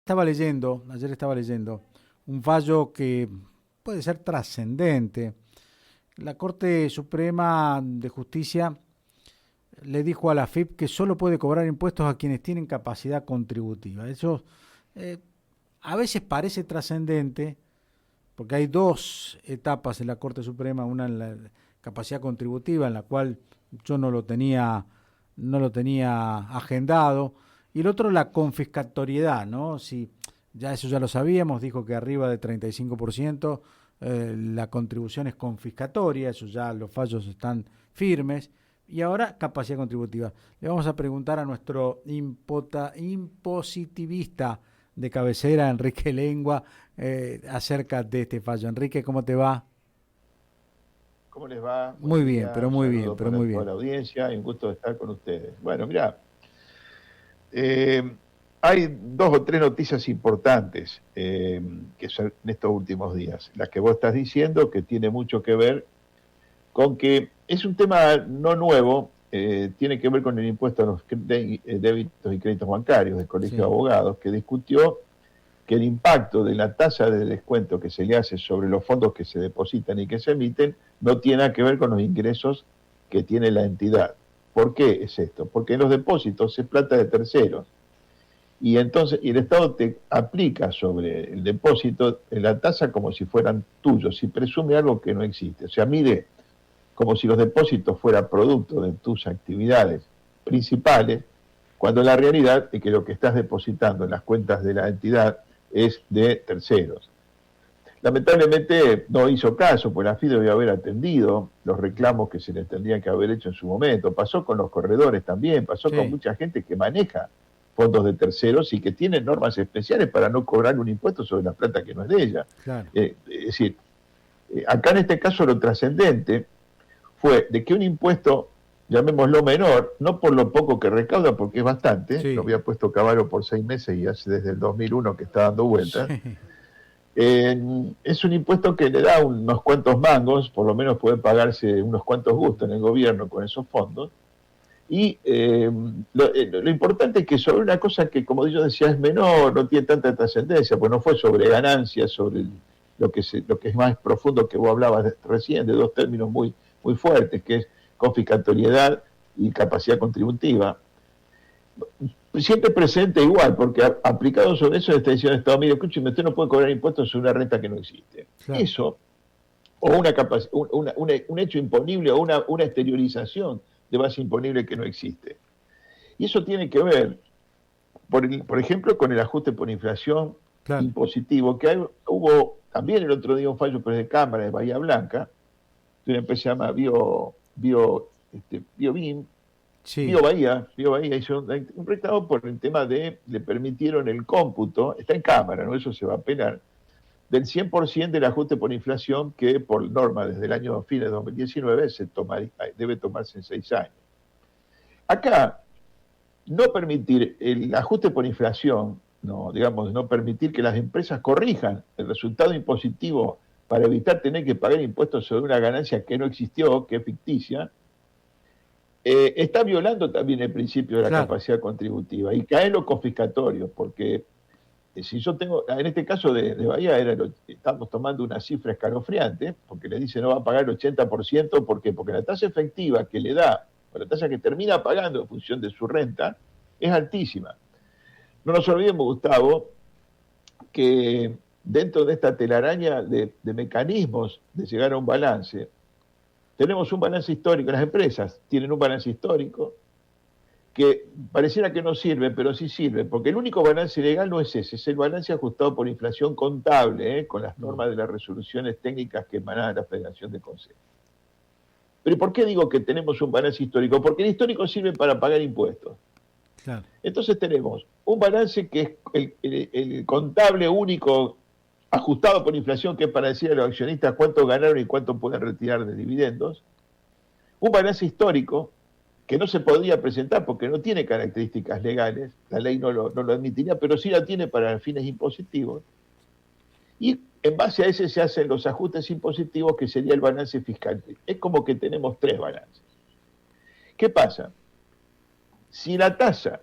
Ayer estaba leyendo un fallo que puede ser trascendente. La Corte Suprema de Justicia le dijo a la AFIP que solo puede cobrar impuestos a quienes tienen capacidad contributiva. Eso eh, a veces parece trascendente porque hay dos etapas en la Corte Suprema, una en la capacidad contributiva, en la cual yo no lo tenía agendado, y el otro la confiscatoriedad, ¿no? Si ya eso ya lo sabíamos, dijo que arriba de 35% la contribución es confiscatoria, eso ya los fallos están firmes, y ahora capacidad contributiva. Le vamos a preguntar a nuestro impositivista de cabecera, Enrique Lengua, acerca de este fallo. Enrique, ¿cómo te va? ¿Cómo les va? Buen Muy bien, día, pero un muy bien, saludo pero para muy toda bien. la audiencia y un gusto de estar con ustedes. Bueno, mira, eh, hay dos o tres noticias importantes que son en estos últimos días. Las que vos estás diciendo, que tiene mucho que ver con que es un tema no nuevo, tiene que ver con el impuesto a los débitos y créditos bancarios del Colegio de Sí, Abogados, que discutió que el impacto de la tasa de descuento que se le hace sobre los fondos que se depositan y que se emiten no tiene nada que ver con los ingresos que tiene la entidad. ¿Por qué es esto? Porque en los depósitos es plata de terceros y entonces y el Estado te aplica sobre el depósito la tasa como si fueran tuyos y presume algo que no existe. O sea, mide como si los depósitos fueran producto de tus actividades principales, cuando la realidad es que lo que estás depositando en las cuentas de la entidad es de terceros. Lamentablemente no hizo caso, pues la FIDE debió haber atendido los reclamos que se le tendrían que haber hecho en su momento. Pasó con los corredores también, pasó con sí, mucha gente que maneja fondos de terceros y que tiene normas especiales para no cobrar un impuesto sobre la plata que no es de ella. claro. Es decir, acá en este caso lo trascendente fue de que un impuesto, llamémoslo menor, no por lo poco que recauda, porque es bastante, lo Sí, había puesto Caballo por 6 meses y hace desde el 2001 que está dando vueltas, sí, es un impuesto que le da unos cuantos mangos, por lo menos puede pagarse unos cuantos gustos en el gobierno con esos fondos, y lo importante es que sobre una cosa que, como yo decía, es menor, no tiene tanta trascendencia, pues no fue sobre ganancias, sobre lo que es más profundo que vos hablabas recién, de dos términos muy fuertes, que es confiscatoriedad y capacidad contributiva. Siempre presente igual, porque aplicado sobre eso está diciendo el Estado, mire, escúcheme, usted no puede cobrar impuestos sobre una renta que no existe. claro. Eso, o un hecho imponible o una exteriorización de base imponible que no existe. Y eso tiene que ver, por ejemplo, con el ajuste por inflación Claro. impositivo, que hubo también el otro día un fallo de Cámara de Bahía Blanca, de una empresa llamada BioBim, Sí, Bio Bahía hizo un reclamo por el tema le permitieron el cómputo, está en Cámara, ¿no? Eso se va a apelar, del 100% del ajuste por inflación que por norma desde el año fines de 2019 debe tomarse en 6 años. Acá no permitir el ajuste por inflación, no, digamos, no permitir que las empresas corrijan el resultado impositivo para evitar tener que pagar impuestos sobre una ganancia que no existió, que es ficticia, está violando también el principio de la claro. capacidad contributiva y cae en lo confiscatorio, porque si yo tengo, en este caso de Bahía, estamos tomando una cifra escalofriante, porque le dice no va a pagar el 80%, ¿por qué? Porque la tasa efectiva que le da, o la tasa que termina pagando en función de su renta, es altísima. No nos olvidemos, Gustavo, que dentro de esta telaraña de mecanismos de llegar a un balance, tenemos un balance histórico, las empresas tienen un balance histórico que pareciera que no sirve, pero sí sirve, porque el único balance legal no es ese, es el balance ajustado por inflación contable, con las Mm, normas de las resoluciones técnicas que emanan de la Federación de Consejos. Pero ¿por qué digo que tenemos un balance histórico? Porque el histórico sirve para pagar impuestos. claro. Entonces tenemos un balance que es el contable único ajustado por inflación, que es para decir a los accionistas cuánto ganaron y cuánto pueden retirar de dividendos. Un balance histórico que no se podría presentar porque no tiene características legales, la ley no lo admitiría, pero sí la tiene para fines impositivos. Y en base a ese se hacen los ajustes impositivos, que sería el balance fiscal. Es como que tenemos tres balances. ¿Qué pasa? Si la tasa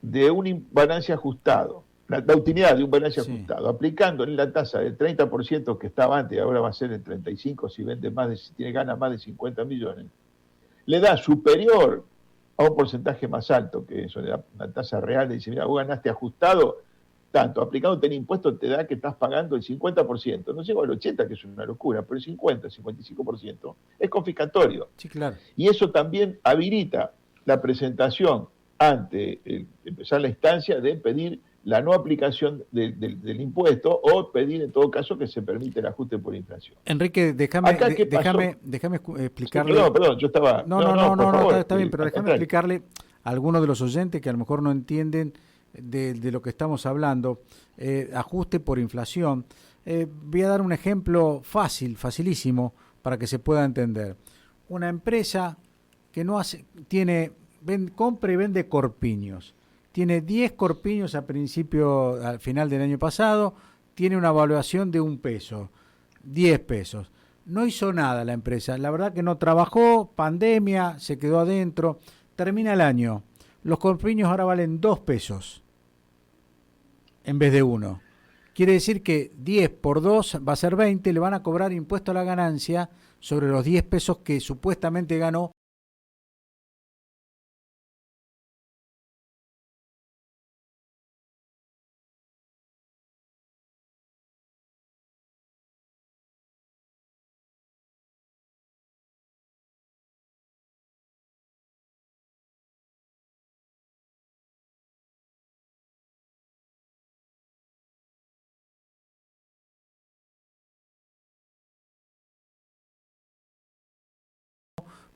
de un balance ajustado la utilidad de un balance Sí. ajustado, aplicando en la tasa del 30% que estaba antes, ahora va a ser el 35% si vende más si tiene ganas más de 50 millones, le da superior a un porcentaje más alto que eso, le da una tasa real, le dice, mira, vos ganaste ajustado, tanto, aplicado en impuestos te da que estás pagando el 50%, no llego al 80%, que es una locura, pero el 50, 55% es confiscatorio. Sí, claro. Y eso también habilita la presentación ante empezar la instancia de pedir la no aplicación del impuesto o pedir en todo caso que se permite el ajuste por inflación. Enrique, Acá, ¿qué pasó? déjame Sí, explicarle. perdón, yo estaba... por No, favor, está bien, pero al déjame contrario. explicarle a algunos de los oyentes que a lo mejor no entienden de lo que estamos hablando. Ajuste por inflación. Voy a dar un ejemplo facilísimo, para que se pueda entender. Una empresa que no hace, compra y vende corpiños. Tiene 10 corpiños al final del año pasado, tiene una evaluación de 1 peso, 10 pesos. No hizo nada la empresa, la verdad que no trabajó, pandemia, se quedó adentro, termina el año. Los corpiños ahora valen 2 pesos en vez de 1. Quiere decir que 10 por 2 va a ser 20, le van a cobrar impuesto a la ganancia sobre los 10 pesos que supuestamente ganó.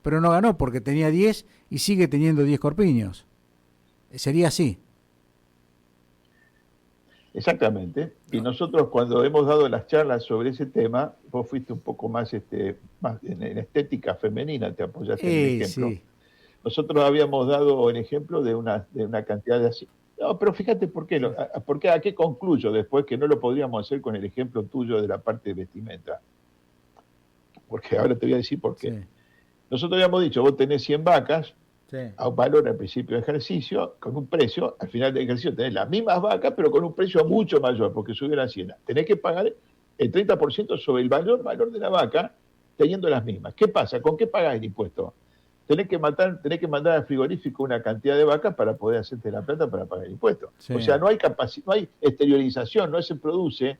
Pero no ganó porque tenía 10 y sigue teniendo 10 corpiños. Sería así. Exactamente. Y nosotros cuando hemos dado las charlas sobre ese tema, vos fuiste un poco más, más en estética femenina, te apoyaste en el ejemplo. Sí. Nosotros habíamos dado el ejemplo de una cantidad de así. No, pero fíjate por qué, a qué concluyo después que no lo podríamos hacer con el ejemplo tuyo de la parte de vestimenta. Porque ahora te voy a decir por qué. Sí. Nosotros habíamos dicho, vos tenés 100 vacas, Sí. a un valor al principio del ejercicio, con un precio, al final del ejercicio tenés las mismas vacas, pero con un precio mucho mayor, porque subieron a 100. Tenés que pagar el 30% sobre el valor de la vaca, teniendo las mismas. ¿Qué pasa? ¿Con qué pagás el impuesto? Tenés que mandar al frigorífico una cantidad de vacas para poder hacerte la plata para pagar el impuesto. Sí. O sea, no hay exteriorización, no se produce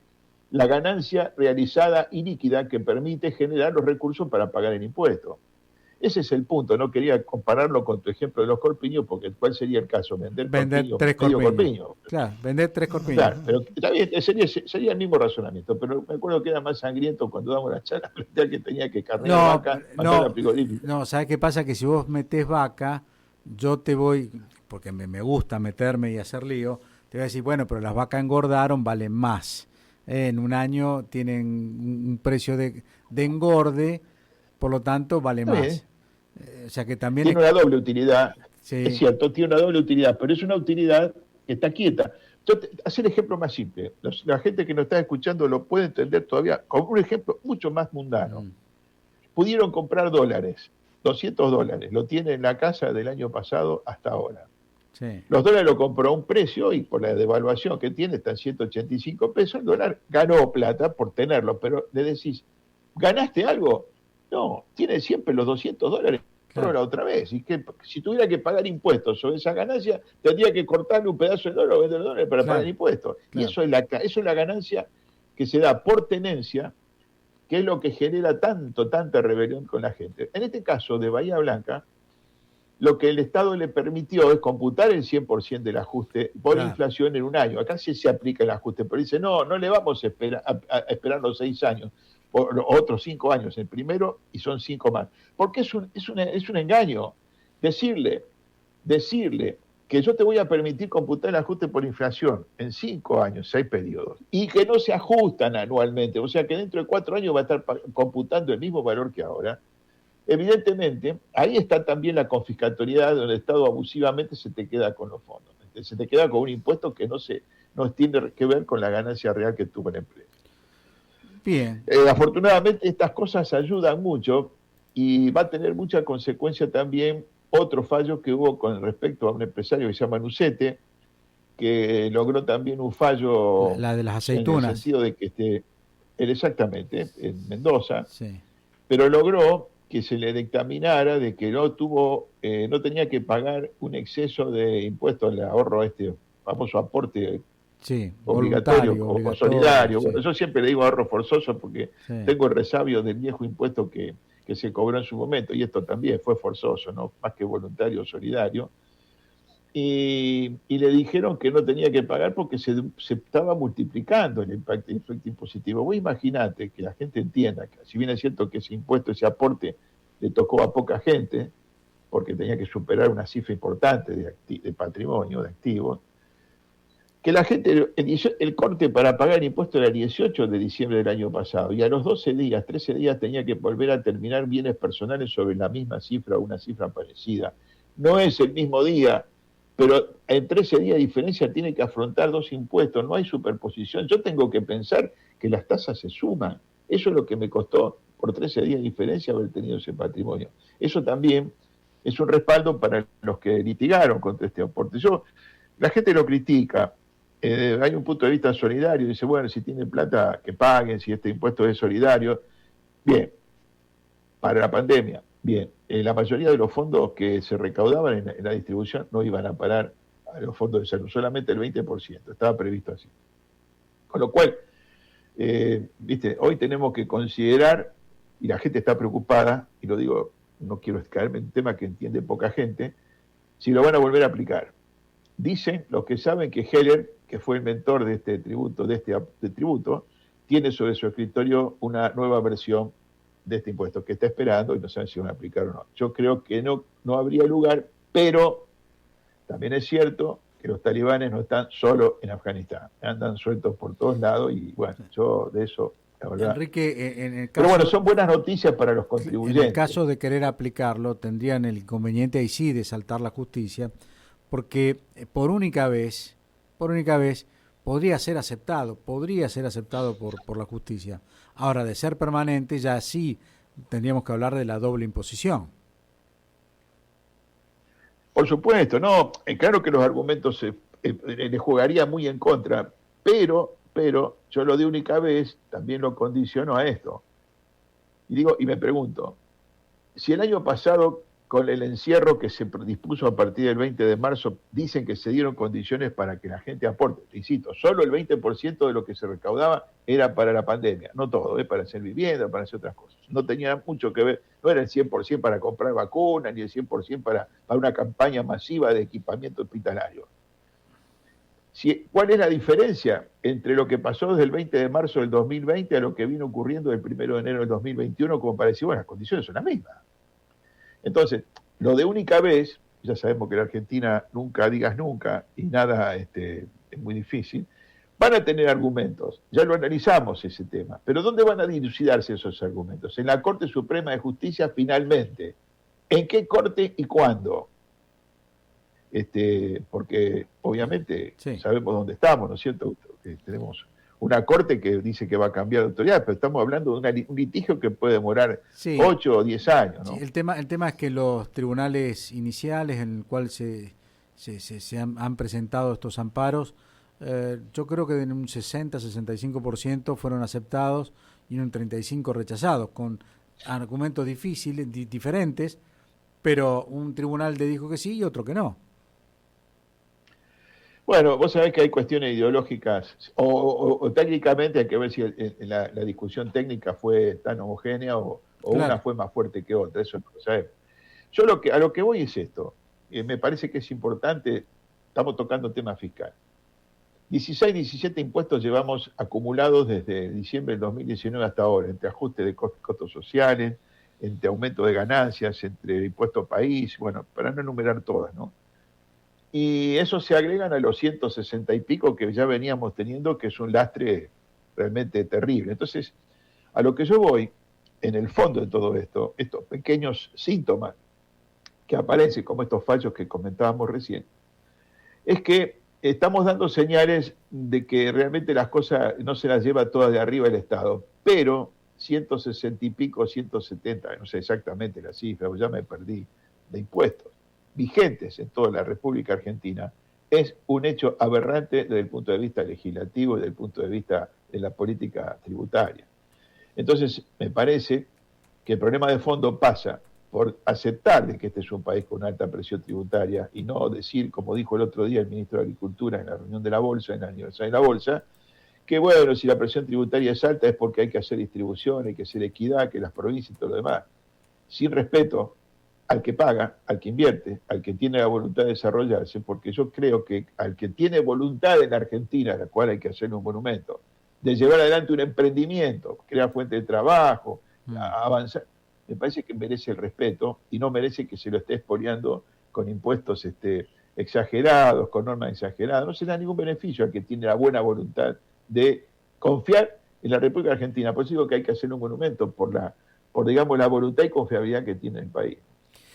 la ganancia realizada y líquida que permite generar los recursos para pagar el impuesto. Ese es el punto, no quería compararlo con tu ejemplo de los corpiños, porque ¿cuál sería el caso? Vender 3 corpiños. Claro, vender 3 corpiños. Claro, pero está bien, sería el mismo razonamiento, pero me acuerdo que era más sangriento cuando damos la charla, que tenía que cargar la vaca, mandar a frigorífico. No, ¿sabes qué pasa? Que si vos metés vaca, yo te voy, porque me gusta meterme y hacer lío, te voy a decir, bueno, pero las vacas engordaron, valen más. En un año tienen un precio de engorde, por lo tanto vale más. O sea que también tiene una doble utilidad, sí. Es cierto, tiene una doble utilidad, pero es una utilidad que está quieta. Hacer el ejemplo más simple, la gente que nos está escuchando lo puede entender todavía con un ejemplo mucho más mundano. Pudieron comprar dólares, $200, lo tiene en la casa del año pasado hasta ahora. Sí. Los dólares lo compró a un precio y por la devaluación que tiene está en 185 pesos, el dólar ganó plata por tenerlo, pero le decís, ¿ganaste algo? No, tiene siempre los $200, claro. La otra vez. Y que si tuviera que pagar impuestos sobre esa ganancia, tendría que cortarle un pedazo de dólar o vender dólares para pagar impuestos. Claro. Y eso es la ganancia que se da por tenencia, que es lo que genera tanta rebelión con la gente. En este caso de Bahía Blanca, lo que el Estado le permitió es computar el 100% del ajuste por inflación en un año. Acá sí se aplica el ajuste, pero dice, no le vamos a esperar los 6 años, o otros 5 años, el primero, y son 5 más. Porque es un engaño decirle que yo te voy a permitir computar el ajuste por inflación en 5 años, 6 periodos, y que no se ajustan anualmente, o sea que dentro de 4 años va a estar computando el mismo valor que ahora. Evidentemente, ahí está también la confiscatoriedad, donde el Estado abusivamente se te queda con los fondos, se te queda con un impuesto que no tiene que ver con la ganancia real que tuvo la empresa. Bien. Afortunadamente estas cosas ayudan mucho y va a tener mucha consecuencia también otro fallo que hubo con respecto a un empresario que se llama Nucete, que logró también un fallo La de las en el aceitunas. sentido de que él exactamente, en Mendoza, Sí, pero logró que se le dictaminara de que no tenía que pagar un exceso de impuestos al ahorro, famoso aporte sí, obligatorio voluntario, o obligatorio, solidario. sí, Bueno, yo siempre le digo ahorro forzoso porque sí. tengo el resabio del viejo impuesto que se cobró en su momento, y esto también fue forzoso, ¿no? Más que voluntario o solidario. Y le dijeron que no tenía que pagar porque se estaba multiplicando el efecto impositivo. Vos imaginate que la gente entienda que, si bien es cierto que ese impuesto, ese aporte, le tocó a poca gente, porque tenía que superar una cifra importante de patrimonio, de activos, que la gente, el corte para pagar el impuesto era el 18 de diciembre del año pasado, y a los 12 días, 13 días tenía que volver a terminar bienes personales sobre la misma cifra o una cifra parecida. No es el mismo día, pero en 13 días de diferencia tiene que afrontar dos impuestos, no hay superposición. Yo tengo que pensar que las tasas se suman. Eso es lo que me costó por 13 días de diferencia haber tenido ese patrimonio. Eso también es un respaldo para los que litigaron contra este aporte. La gente lo critica, hay un punto de vista solidario, dice, bueno, si tienen plata, que paguen, si este impuesto es solidario. Bien, para la pandemia, bien, la mayoría de los fondos que se recaudaban en la distribución no iban a parar a los fondos de salud, solamente el 20%, estaba previsto así. Con lo cual, viste, hoy tenemos que considerar, y la gente está preocupada, y lo digo, no quiero caerme en un tema que entiende poca gente, si lo van a volver a aplicar. Dicen los que saben que Heller, que fue el mentor de este tributo, tiene sobre su escritorio una nueva versión de este impuesto que está esperando y no saben si van a aplicar o no. Yo creo que no habría lugar, pero también es cierto que los talibanes no están solo en Afganistán, andan sueltos por todos lados y bueno, yo de eso, la verdad. Enrique, Pero bueno, son buenas noticias para los en el contribuyentes. caso de querer aplicarlo, tendrían el inconveniente ahí sí de saltar la justicia, porque por única vez, podría ser aceptado por la justicia. Ahora, de ser permanente, ya sí tendríamos que hablar de la doble imposición. Por supuesto, no, claro que los argumentos le jugaría muy en contra, pero yo lo de única vez también lo condiciono a esto. Y me pregunto, si el año pasado, con el encierro que se dispuso a partir del 20 de marzo, dicen que se dieron condiciones para que la gente aporte, te insisto, solo el 20% de lo que se recaudaba era para la pandemia, no todo, para hacer vivienda, para hacer otras cosas. No tenía mucho que ver, no era el 100% para comprar vacunas, ni el 100% para una campaña masiva de equipamiento hospitalario. ¿Cuál es la diferencia entre lo que pasó desde el 20 de marzo del 2020 a lo que vino ocurriendo el 1 de enero del 2021? Como para decir, bueno, las condiciones son las mismas. Entonces, lo de única vez, ya sabemos que en Argentina nunca digas nunca y nada es muy difícil, van a tener argumentos. Ya lo analizamos ese tema. Pero ¿dónde van a dilucidarse esos argumentos? En la Corte Suprema de Justicia finalmente. ¿En qué corte y cuándo? Porque obviamente Sí. sabemos dónde estamos, ¿no es cierto? Tenemos una corte que dice que va a cambiar de autoridad, pero estamos hablando de un litigio que puede demorar Sí, 8 o 10 años, sí, ¿no? el tema es que los tribunales iniciales en el cual se han presentado estos amparos, yo creo que en un 60-65% fueron aceptados y en un 35% rechazados, con argumentos difíciles, diferentes, pero un tribunal le dijo que sí y otro que no. Bueno, vos sabés que hay cuestiones ideológicas, o técnicamente hay que ver si la discusión técnica fue tan homogénea o una Claro, fue más fuerte que otra, eso no lo sabemos. Yo a lo que voy es esto, me parece que es importante, estamos tocando tema fiscal. 16, 17 impuestos llevamos acumulados desde diciembre del 2019 hasta ahora, entre ajuste de costos sociales, entre aumento de ganancias, entre impuesto país, bueno, para no enumerar todas, ¿no? Y eso se agregan a los 160 y pico que ya veníamos teniendo, que es un lastre realmente terrible. Entonces, a lo que yo voy, en el fondo de todo esto, estos pequeños síntomas que aparecen, como estos fallos que comentábamos recién, es que estamos dando señales de que realmente las cosas no se las lleva todas de arriba el Estado, pero 160 y pico, 170, no sé exactamente la cifra, ya me perdí, de impuestos vigentes en toda la República Argentina, es un hecho aberrante desde el punto de vista legislativo y desde el punto de vista de la política tributaria. Entonces, me parece que el problema de fondo pasa por aceptar de que este es un país con alta presión tributaria y no decir, como dijo el otro día el ministro de Agricultura en la reunión de la Bolsa, en el aniversario de la Bolsa, que bueno, si la presión tributaria es alta es porque hay que hacer distribución, hay que hacer equidad, que las provincias y todo lo demás, sin respeto al que paga, al que invierte, al que tiene la voluntad de desarrollarse, porque yo creo que al que tiene voluntad en Argentina, a la cual hay que hacerle un monumento, de llevar adelante un emprendimiento, crear fuentes de trabajo, avanzar, me parece que merece el respeto y no merece que se lo esté expoliando con impuestos exagerados, con normas exageradas. No se da ningún beneficio al que tiene la buena voluntad de confiar en la República Argentina. Por eso digo que hay que hacer un monumento por digamos, la voluntad y confiabilidad que tiene el país.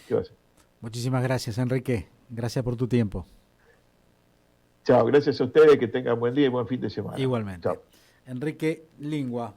¿Qué va a hacer? Muchísimas gracias, Enrique. Gracias por tu tiempo. Chao, gracias a ustedes, que tengan buen día y buen fin de semana. Igualmente. Chao. Enrique Lingua.